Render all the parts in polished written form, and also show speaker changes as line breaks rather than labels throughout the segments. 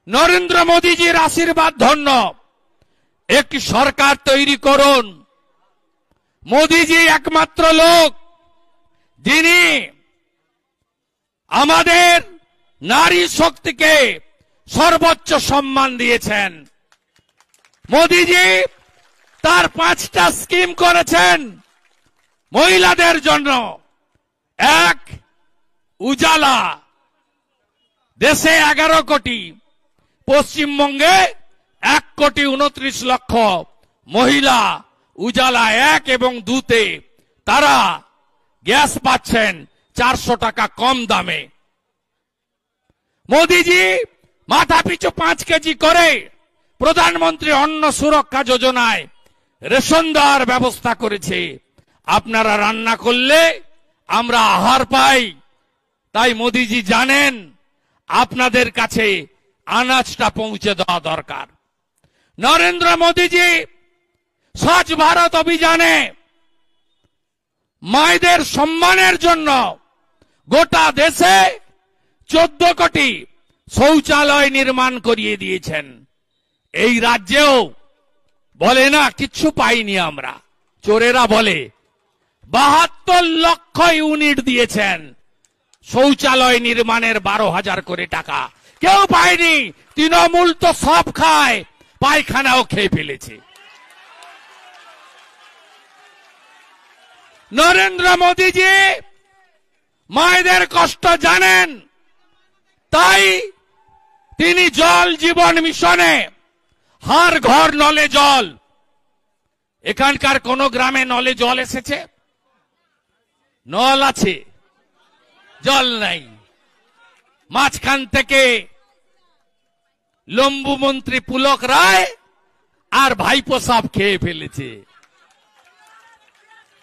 নরেন্দ্র মোদীজির আশীর্বাদ ধন্য একটি সরকার তৈরি করুন। মোদীজি একমাত্র লোক যিনি আমাদের নারী শক্তিকে সর্বোচ্চ সম্মান দিয়েছেন। মোদীজি তার 5টা স্কিম করেছেন মহিলাদের জন্য। এক, উজালা, দেশে 11 কোটি, পশ্চিমবঙ্গে 1,29,00,000 মহিলা উজালা 1 এবং 2-তে তারা গ্যাস পাচ্ছেন 400 টাকা কম দামে। মোদীজি মাথা পিছু 5 কেজি করে প্রধানমন্ত্রী অন্ন সুরক্ষা যোজনায় রেশন দেওয়ার ব্যবস্থা করেছে। আপনারা রান্না করলে আমরা আহার পাই, তাই মোদীজি জানেন আপনাদের কাছে আনাজটা পৌঁছে দেওয়া দরকার। নরেন্দ্র মোদীজি স্বচ্ছ ভারত অভিযানে মায়েদের সম্মানের জন্য গোটা দেশে 14 কোটি শৌচালয় নির্মাণ করিয়ে দিয়েছেন। এই রাজ্যেও বলে না কিচ্ছু পাইনি আমরা, চোরেরা বলে 72 লক্ষ ইউনিট দিয়েছেন শৌচালয় নির্মাণের 12,000 করে টাকা। কেউ পায়নি। তৃণমূল তো সব খায়, পায়খানাও খেয়ে ফেলেছে। নরেন্দ্র মোদীজি মায়েদের কষ্ট জানেন, তাই তিনি জল জীবন মিশনে হার ঘর নলে জল। এখানকার কোন গ্রামে নলে জল এসেছে? নল আছে, জল নাই। মাঝখান থেকে লম্বু মন্ত্রী পুলক রায় আর ভাইপো সাহেব খেয়ে ফেলেছে।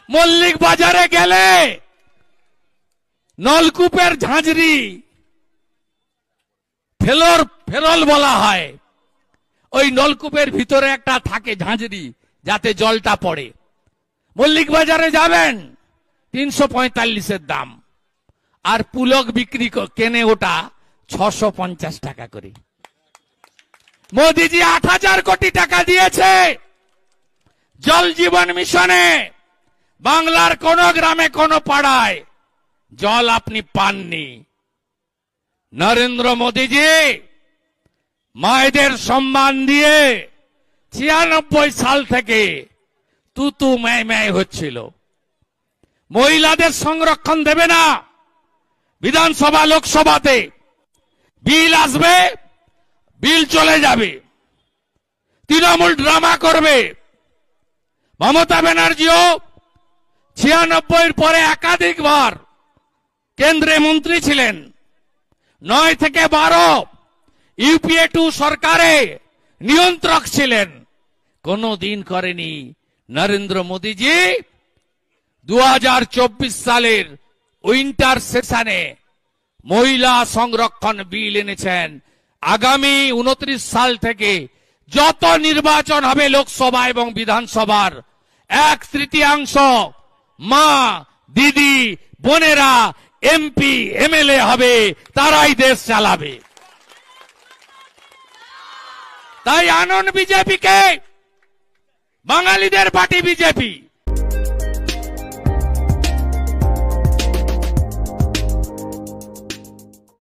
মল্লিক বাজারে গেলে নলকূপের ঝাঁঝরি ফেরল বলা হয়, ওই নলকূপের ভিতরে একটা থাকে ঝাঁঝরি যাতে জলটা পড়ে। মল্লিক বাজারে যাবেন 345-এর দাম, আর পুলক বিক্রি কেনে ওটা 650 টাকা করে। মোদীজি 8,000 কোটি টাকা দিয়েছে জল জীবন মিশনে। বাংলার কোন গ্রামে কোন পাড়ায় জল আপনি পাননি। নরেন্দ্র মোদীজি মায়েদের সম্মান দিয়ে 96 সাল থেকে তুতু ম্যায় ম্যায় হচ্ছিল। মহিলাদের সংরক্ষণ দেবে না। বিধানসভা লোকসভাতে বিল আসবে, বিল চলে যাবে। তৃণমূল ড্রামা করবে। মমতা ব্যানার্জিও 96 পরে একাধিকবার কেন্দ্রে মন্ত্রী ছিলেন। 9 থেকে 12 ইউপিএ 2 সরকারে নিয়ন্ত্রক ছিলেন, কোনদিন করেনি। নরেন্দ্র মোদীজি 2024 সালের উইন্টার সেশনে মহিলা সংরক্ষণ বিল এনেছেন। আগামী 29 সাল থেকে যত নির্বাচন হবে লোকসভা এবং বিধানসভার 1/3 মা, দিদি, বোনেরা এমপি এমএলএ হবে, তারাই দেশ চালাবে। তাই আনন্দ বিজেপিকে, বাঙালিদের পার্টি বিজেপি